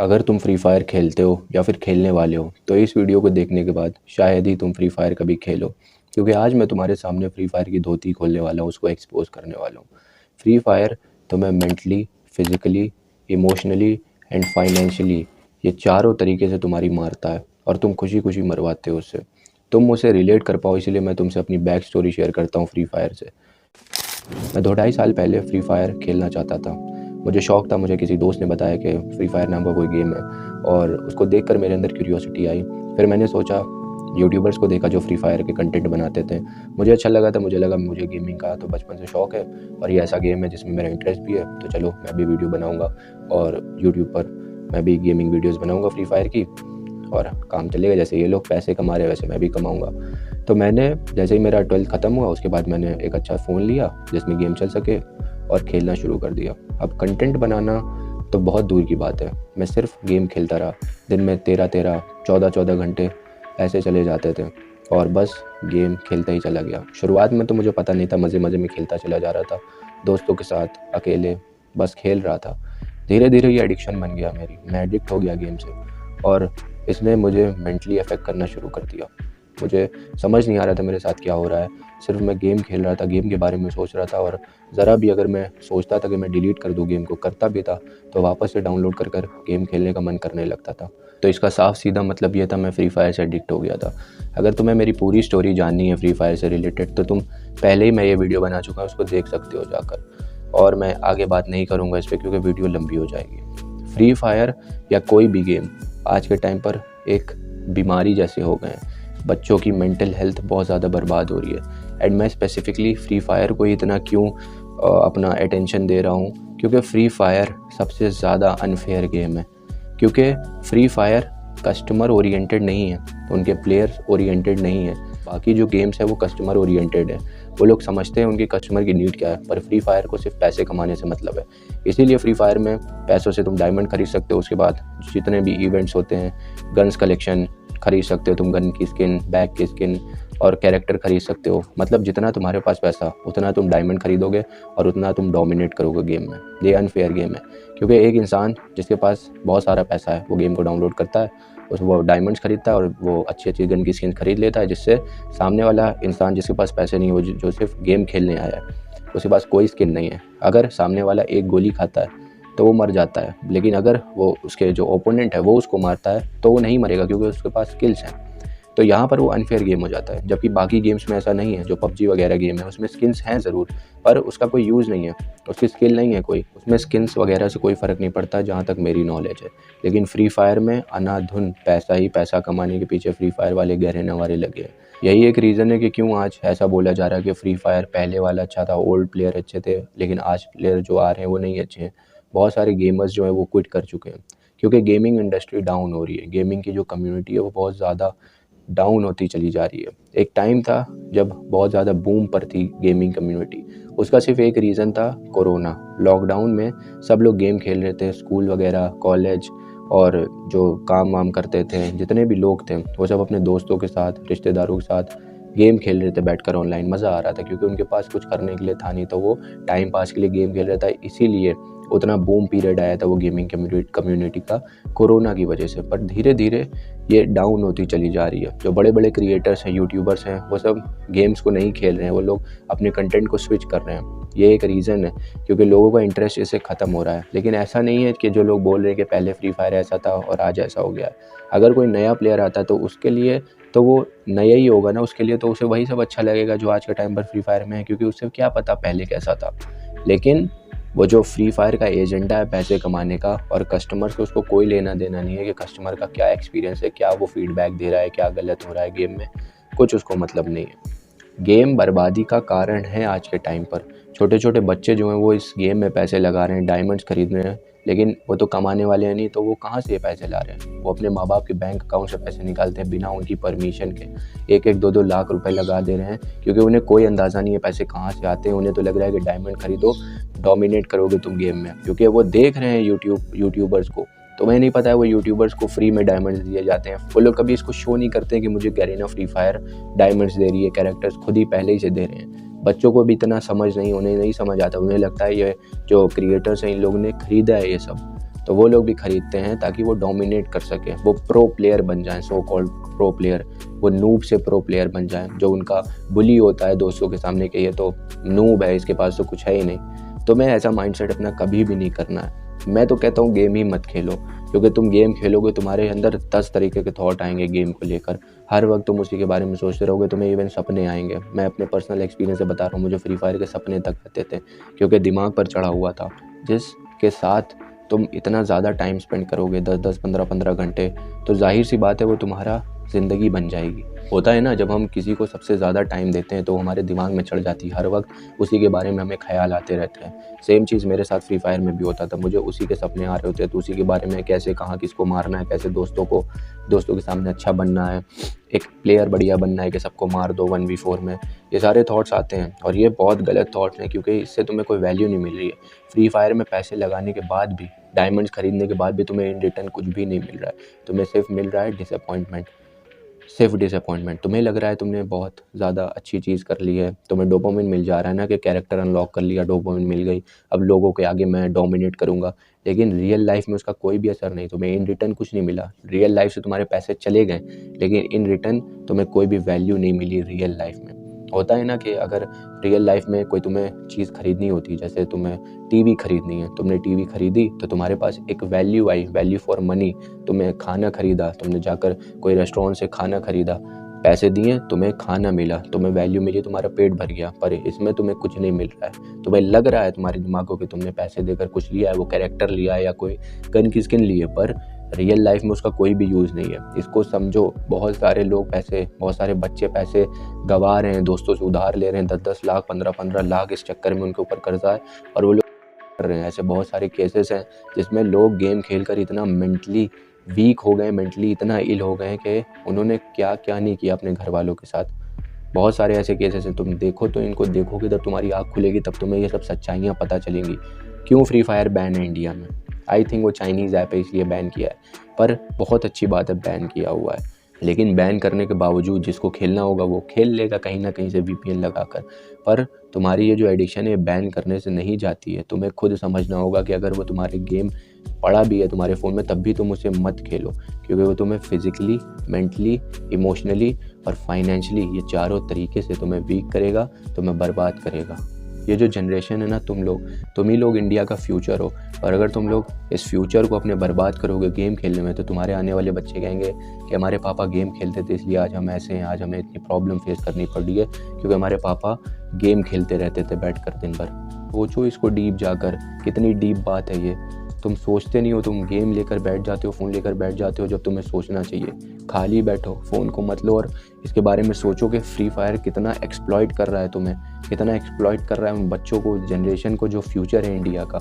अगर तुम free fire खेलते हो या फिर खेलने वाले हो तो इस वीडियो को देखने के बाद शायद ही तुम फ्री फायर कभी खेलो, क्योंकि आज मैं तुम्हारे सामने फ्री फायर की धोती खोलने वाला हूँ, उसको एक्सपोज करने वाला हूँ। फ्री फायर तुम्हें mentally, physically, emotionally and financially, ये चारों तरीके से तुम्हारी मारता है और तुम खुशी खुशी मरवाते हो उससे। तुम उसे रिलेट कर पाओ, इसीलिए मैं तुमसे अपनी बैक स्टोरी शेयर करता हूँ फ्री फायर से। मैं 2 ढाई साल पहले फ्री फायर खेलना चाहता था। मुझे शौक था, मुझे किसी दोस्त ने बताया कि फ्री फायर नाम का कोई गेम है और उसको देखकर मेरे अंदर क्यूरियोसिटी आई। फिर मैंने सोचा, यूट्यूबर्स को देखा जो फ्री फायर के कंटेंट बनाते थे। मुझे अच्छा लगा था, मुझे लगा मुझे गेमिंग का तो बचपन से शौक है और ये ऐसा गेम है जिसमें मेरा इंटरेस्ट भी है, तो चलो मैं भी वीडियो बनाऊँगा और यूट्यूब पर मैं भी गेमिंग वीडियोज़ बनाऊँगा फ्री फायर की और काम चलेगा। जैसे ये लोग पैसे कमा रहे हैं वैसे मैं भी कमाऊँगा। तो मैंने जैसे ही मेरा 12th ख़त्म हुआ उसके बाद मैंने एक अच्छा फ़ोन लिया जिसमें गेम चल सके और खेलना शुरू कर दिया। अब कंटेंट बनाना तो बहुत दूर की बात है, मैं सिर्फ गेम खेलता रहा। दिन में 13-13, 14-14 घंटे ऐसे चले जाते थे और बस गेम खेलता ही चला गया। शुरुआत में तो मुझे पता नहीं था, मज़े मज़े में खेलता चला जा रहा था, दोस्तों के साथ, अकेले, बस खेल रहा था। धीरे धीरे ये एडिक्शन बन गया मेरी, मैं एडिक्ट हो गया गेम से और इसने मुझे मेंटली अफेक्ट करना शुरू कर दिया। मुझे समझ नहीं आ रहा था मेरे साथ क्या हो रहा है, सिर्फ मैं गेम खेल रहा था, गेम के बारे में सोच रहा था और ज़रा भी अगर मैं सोचता था कि मैं डिलीट कर दूँ गेम को, करता भी था, तो वापस से डाउनलोड कर कर गेम खेलने का मन करने लगता था। तो इसका साफ सीधा मतलब ये था, मैं फ्री फायर से एडिक्ट हो गया था। अगर तुम्हें मेरी पूरी स्टोरी जाननी है फ्री फायर से रिलेटेड तो तुम पहले ही मैं ये वीडियो बना चुका हूँ, उसको देख सकते हो जाकर। और मैं आगे बात नहीं करूँगा इस पर क्योंकि वीडियो लंबी हो जाएगी। फ्री फायर या कोई भी गेम आज के टाइम पर एक बीमारी जैसे हो गए हैं। बच्चों की मेंटल हेल्थ बहुत ज़्यादा बर्बाद हो रही है एंड मैं स्पेसिफ़िकली फ्री फायर को इतना क्यों अपना अटेंशन दे रहा हूँ, क्योंकि फ्री फायर सबसे ज़्यादा अनफेयर गेम है। क्योंकि फ्री फायर कस्टमर ओरिएंटेड नहीं है, उनके प्लेयर्स ओरिएंटेड नहीं है। बाकी जो गेम्स है वो कस्टमर ओरिएंटेड है, वो लोग समझते हैं उनकी कस्टमर की नीड क्या है, पर फ्री फायर को सिर्फ पैसे कमाने से मतलब है। इसीलिए फ्री फायर में पैसों से तुम डायमंड खरीद सकते हो, उसके बाद जितने भी इवेंट्स होते हैं, गन्स कलेक्शन खरीद सकते हो तुम, गन की स्किन, बैग की स्किन और कैरेक्टर खरीद सकते हो। मतलब जितना तुम्हारे पास पैसा उतना तुम डायमंड खरीदोगे और उतना तुम डोमिनेट करोगे गेम में। ये अनफेयर गेम है क्योंकि एक इंसान जिसके पास बहुत सारा पैसा है वो गेम को डाउनलोड करता है, वो डायमंड्स खरीदता है और वो अच्छी अच्छी गन की स्किन खरीद लेता है, जिससे सामने वाला इंसान जिसके पास पैसे नहीं है, वो जो सिर्फ गेम खेलने आया है, उसके पास कोई स्किन नहीं है। अगर सामने वाला एक गोली खाता है तो वो मर जाता है, लेकिन अगर वो उसके जो ओपोनेंट है वो उसको मारता है तो वो नहीं मरेगा क्योंकि उसके पास स्किल्स हैं। तो यहाँ पर वो अनफेयर गेम हो जाता है। जबकि बाकी गेम्स में ऐसा नहीं है, जो पबजी वगैरह गेम है उसमें स्किन्स हैं ज़रूर, पर उसका कोई यूज़ नहीं है, उसकी स्किल नहीं है कोई, उसमें स्किन्स वगैरह से कोई फ़र्क नहीं पड़ता जहाँ तक मेरी नॉलेज है। लेकिन फ्री फायर में अनाधुन पैसा ही पैसा कमाने के पीछे फ्री फायर वाले गहरे नवारे लगे हैं। यही एक रीज़न है कि क्यों आज ऐसा बोला जा रहा है कि फ्री फायर पहले वाला अच्छा था, ओल्ड प्लेयर अच्छे थे, लेकिन आज प्लेयर जो आ रहे हैं वो नहीं अच्छे हैं। बहुत सारे गेमर्स जो हैं वो क्विट कर चुके हैं क्योंकि गेमिंग इंडस्ट्री डाउन हो रही है। गेमिंग की जो कम्युनिटी है वो बहुत ज़्यादा डाउन होती चली जा रही है। एक टाइम था जब बहुत ज़्यादा बूम पर थी गेमिंग कम्युनिटी, उसका सिर्फ एक रीज़न था, कोरोना। लॉकडाउन में सब लोग गेम खेल रहे थे, स्कूल वगैरह, कॉलेज और जो काम वाम करते थे, जितने भी लोग थे वो सब अपने दोस्तों के साथ, रिश्तेदारों के साथ गेम खेल रहे थे बैठकर ऑनलाइन। मज़ा आ रहा था क्योंकि उनके पास कुछ करने के लिए था नहीं, तो वो टाइम पास के लिए गेम खेल रहा था। इसीलिए उतना बूम पीरियड आया था वो गेमिंग कम्युनिटी का, कोरोना की वजह से। पर धीरे धीरे ये डाउन होती चली जा रही है। जो बड़े बड़े क्रिएटर्स हैं, यूट्यूबर्स हैं, वो सब गेम्स को नहीं खेल रहे हैं, वो लोग अपने कंटेंट को स्विच कर रहे हैं। ये एक रीज़न है क्योंकि लोगों का इंटरेस्ट इससे ख़त्म हो रहा है। लेकिन ऐसा नहीं है कि जो लोग बोल रहे हैं कि पहले फ्री फायर ऐसा था और आज ऐसा हो गया है। अगर कोई नया प्लेयर आता है तो उसके लिए तो वो नया ही होगा ना, उसके लिए तो उसे वही सब अच्छा लगेगा जो आज के टाइम पर फ्री फायर में है, क्योंकि उसे क्या पता पहले कैसा था। लेकिन वो जो फ्री फायर का एजेंडा है पैसे कमाने का, और कस्टमर से उसको कोई लेना देना नहीं है कि कस्टमर का क्या एक्सपीरियंस है, क्या वो फीडबैक दे रहा है, क्या गलत हो रहा है गेम में, कुछ उसको मतलब नहीं है। गेम बर्बादी का कारण है आज के टाइम पर। छोटे छोटे बच्चे जो हैं वो इस गेम में पैसे लगा रहे हैं, डायमंड्स खरीद रहे हैं, लेकिन वो तो कमाने वाले हैं नहीं, तो वो कहाँ से ये पैसे ला रहे हैं? वो अपने माँ बाप के बैंक अकाउंट से पैसे निकालते हैं बिना उनकी परमिशन के, 1-1, 2-2 लाख रुपए लगा दे रहे हैं क्योंकि उन्हें कोई अंदाज़ा नहीं है पैसे कहाँ से आते हैं। उन्हें तो लग रहा है कि डायमंड खरीदो, डोमिनेट करोगे तुम गेम में, क्योंकि वो देख रहे हैं यूट्यूबर्स को। तो उन्हें नहीं पता है वो यूट्यूबर्स को फ्री में डायमंड्स दिए जाते हैं। वो लोग कभी इसको शो नहीं करते हैं कि मुझे गैरीना फ्री फायर डायमंड्स दे रही है, कैरेक्टर्स खुद ही पहले ही से दे रहे हैं। बच्चों को भी इतना समझ नहीं, उन्हें नहीं समझ आता, उन्हें लगता है ये जो क्रिएटर्स हैं इन लोगों ने खरीदा है ये सब। तो वो लोग भी ख़रीदते हैं ताकि वो डोमिनेट कर सकें, वो प्रो प्लेयर बन जाएं, सो कॉल्ड प्रो प्लेयर, वो नूब से प्रो प्लेयर बन जाएं। जो उनका बुली होता है दोस्तों के सामने कि ये तो नूब है, इसके पास तो कुछ है ही नहीं। तो मैं ऐसा माइंडसेट अपना कभी भी नहीं करना है। मैं तो कहता हूँ गेम ही मत खेलो, क्योंकि तुम गेम खेलोगे तुम्हारे अंदर 10 तरीके के थॉट आएंगे गेम को लेकर। हर वक्त तुम उसी के बारे में सोचते रहोगे, तुम्हें इवन सपने आएंगे। मैं अपने पर्सनल एक्सपीरियंस से बता रहा हूँ, मुझे फ्री फायर के सपने तक आते थे, क्योंकि दिमाग पर चढ़ा हुआ था। जिसके साथ तुम इतना ज़्यादा टाइम स्पेंड करोगे, 10-10, 15-15 घंटे, तो जाहिर सी बात है वो तुम्हारा ज़िंदगी बन जाएगी। होता है ना, जब हम किसी को सबसे ज़्यादा टाइम देते हैं तो हमारे दिमाग में चढ़ जाती है, हर वक्त उसी के बारे में हमें ख्याल आते रहते हैं। सेम चीज़ मेरे साथ फ्री फायर में भी होता था, मुझे उसी के सपने आ रहे होते, तो उसी के बारे में कैसे कहाँ किसको मारना है, कैसे दोस्तों के सामने अच्छा बनना है, एक प्लेयर बढ़िया बनना है कि सबको मार दो 1v4 में। ये सारे थॉट्स आते हैं और ये बहुत गलत थॉट्स हैं, क्योंकि इससे तुम्हें कोई वैल्यू नहीं मिल रही है। फ्री फायर में पैसे लगाने के बाद भी, डायमंड्स खरीदने के बाद भी तुम्हें इन रिटर्न कुछ भी नहीं मिल रहा है। तुम्हें सिर्फ मिल रहा है डिसअपॉइंटमेंट, सिर्फ डिसअपॉइंटमेंट। तुम्हें लग रहा है तुमने बहुत ज़्यादा अच्छी चीज़ कर ली है, तुम्हें डोपामिन मिल जा रहा है ना, कि कैरेक्टर अनलॉक कर लिया, डोपामिन मिल गई, अब लोगों के आगे मैं डोमिनेट करूँगा। लेकिन रियल लाइफ में उसका कोई भी असर नहीं, तुम्हें इन रिटर्न कुछ नहीं मिला। रियल लाइफ से तुम्हारे पैसे चले गए, लेकिन इन रिटर्न तुम्हें कोई भी वैल्यू नहीं मिली रियल लाइफ में। होता है ना कि अगर रियल लाइफ में कोई तुम्हें चीज़ खरीदनी होती, जैसे तुम्हें टीवी खरीदनी है, तुमने टीवी खरीदी तो तुम्हारे पास एक value I, value for money. तुम्हें खाना खरीदा, तुमने जाकर कोई रेस्टोरेंट से खाना खरीदा, पैसे दिए, तुम्हें खाना मिला, तुम्हें वैल्यू मिली, तुम्हारा पेट भर गया। पर इसमें तुम्हें कुछ नहीं मिल रहा है। तुम्हें लग रहा है तुम्हारे दिमाग को कि तुमने पैसे देकर कुछ लिया है, वो कैरेक्टर लिया है या कोई गन की स्किन ली है, पर रियल लाइफ में उसका कोई भी यूज़ नहीं है। इसको समझो, बहुत सारे लोग पैसे, बहुत सारे बच्चे पैसे गंवा रहे हैं, दोस्तों से उधार ले रहे हैं, 10-10 लाख, 15-15 लाख, इस चक्कर में उनके ऊपर कर्जा है और वो लोग कर रहे हैं। ऐसे बहुत सारे केसेस हैं जिसमें लोग गेम खेलकर इतना मेंटली वीक हो गए, मेंटली इतना इल हो गए हैं कि उन्होंने क्या क्या नहीं किया अपने घर वालों के साथ। बहुत सारे ऐसे केसेस हैं, तुम देखो तो इनको देखोगे तब तुम्हारी आँख खुलेगी, तब तुम्हें ये सब सच्चाइयाँ पता चलेंगी। क्यों फ्री फायर बैन है इंडिया में? आई थिंक वो चाइनीज़ ऐप है इसलिए बैन किया है, पर बहुत अच्छी बात है बैन किया हुआ है। लेकिन बैन करने के बावजूद जिसको खेलना होगा वो खेल लेगा कहीं ना कहीं से वीपीएन लगाकर। पर तुम्हारी ये जो एडिक्शन है बैन करने से नहीं जाती है। तुम्हें खुद समझना होगा कि अगर वो तुम्हारे गेम पड़ा भी है तुम्हारे फ़ोन में, तब भी तुम उसे मत खेलो, क्योंकि वो तुम्हें फिज़िकली, मेंटली, इमोशनली और फाइनेंशियली, ये चारों तरीके से तुम्हें वीक करेगा, तुम्हें बर्बाद करेगा। ये जो जनरेशन है ना, तुम ही लोग इंडिया का फ्यूचर हो, और अगर तुम लोग इस फ्यूचर को अपने बर्बाद करोगे गेम खेलने में, तो तुम्हारे आने वाले बच्चे कहेंगे कि हमारे पापा गेम खेलते थे इसलिए आज हम ऐसे हैं, आज हमें इतनी प्रॉब्लम फेस करनी पड़ी है क्योंकि हमारे पापा गेम खेलते रहते थे बैठकर दिन भर। सोचो इसको डीप जाकर, कितनी डीप बात है ये। तुम सोचते नहीं हो, तुम गेम लेकर बैठ जाते हो, फ़ोन लेकर बैठ जाते हो जब तुम्हें सोचना चाहिए। खाली बैठो, फ़ोन को मत लो और इसके बारे में सोचो कि फ्री फायर कितना एक्सप्लॉइट कर रहा है तुम्हें, कितना एक्सप्लॉइट कर रहा है उन बच्चों को, जनरेशन को, जो फ्यूचर है इंडिया का।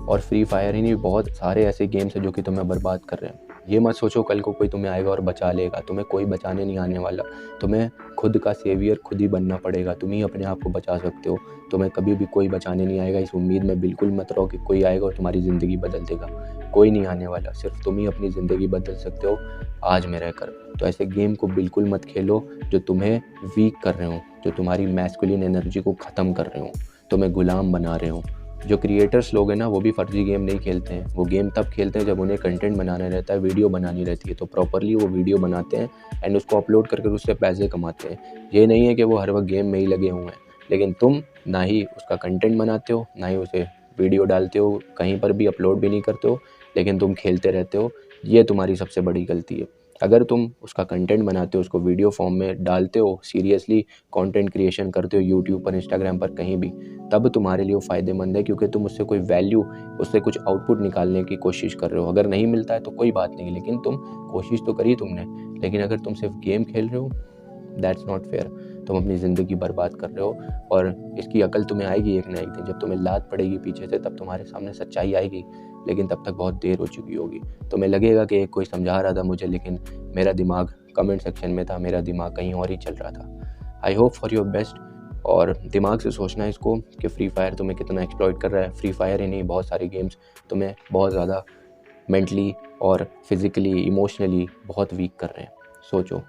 और फ्री फायर ही नहीं, बहुत सारे ऐसे गेम्स हैं जो कि तुम्हें बर्बाद कर रहे हैं। ये मत सोचो कल को कोई तुम्हें आएगा और बचा लेगा, तुम्हें कोई बचाने नहीं आने वाला। तुम्हें खुद का सेवियर खुद ही बनना पड़ेगा, तुम ही अपने आप को बचा सकते हो। तुम्हें कभी भी कोई बचाने नहीं आएगा, इस उम्मीद में बिल्कुल मत रहो कि कोई आएगा और तुम्हारी ज़िंदगी बदल देगा। कोई नहीं आने वाला, सिर्फ तुम ही अपनी ज़िंदगी बदल सकते हो आज में रहकर। तो ऐसे गेम को बिल्कुल मत खेलो जो तुम्हें वीक कर रहे हो, जो तुम्हारी मैस्कुलिन एनर्जी को ख़त्म कर रहे हो, तुम्हें गुलाम बना रहे हो। जो क्रिएटर्स लोग हैं ना, वो भी फर्जी गेम नहीं खेलते हैं। वो गेम तब खेलते हैं जब उन्हें कंटेंट बनाना रहता है, वीडियो बनानी रहती है, तो प्रॉपरली वो वीडियो बनाते हैं एंड उसको अपलोड करके उससे पैसे कमाते हैं। ये नहीं है कि वो हर वक्त गेम में ही लगे हुए हैं। लेकिन तुम ना ही उसका कंटेंट बनाते हो, ना ही उसे वीडियो डालते हो, कहीं पर भी अपलोड भी नहीं करते हो, लेकिन तुम खेलते रहते हो। ये तुम्हारी सबसे बड़ी गलती है। अगर तुम उसका कंटेंट बनाते हो, उसको वीडियो फॉर्म में डालते हो, सीरियसली कंटेंट क्रिएशन करते हो यूट्यूब पर, इंस्टाग्राम पर, कहीं भी, तब तुम्हारे लिए वो फ़ायदेमंद है, क्योंकि तुम उससे कोई वैल्यू, उससे कुछ आउटपुट निकालने की कोशिश कर रहे हो। अगर नहीं मिलता है तो कोई बात नहीं, लेकिन तुम कोशिश तो करी तुमने। लेकिन अगर तुम सिर्फ गेम खेल रहे हो, दैट्स नॉट फेयर। तुम अपनी ज़िंदगी बर्बाद कर रहे हो, और इसकी अकल तुम्हें आएगी एक ना एक दिन। जब तुम्हें लात पड़ेगी पीछे से, तब तुम्हारे सामने सच्चाई आएगी, लेकिन तब तक बहुत देर हो चुकी होगी। तुम्हें लगेगा कि कोई समझा रहा था मुझे, लेकिन मेरा दिमाग कमेंट सेक्शन में था, मेरा दिमाग कहीं और ही चल रहा था। I hope for your best. और दिमाग से सोचना है इसको कि फ्री फायर तुम्हें कितना एक्सप्लॉइट कर रहा है। फ्री फायर ही नहीं, बहुत सारे गेम्स तुम्हें बहुत ज़्यादा मेंटली और फिज़िकली, इमोशनली बहुत वीक कर रहे हैं। सोचो।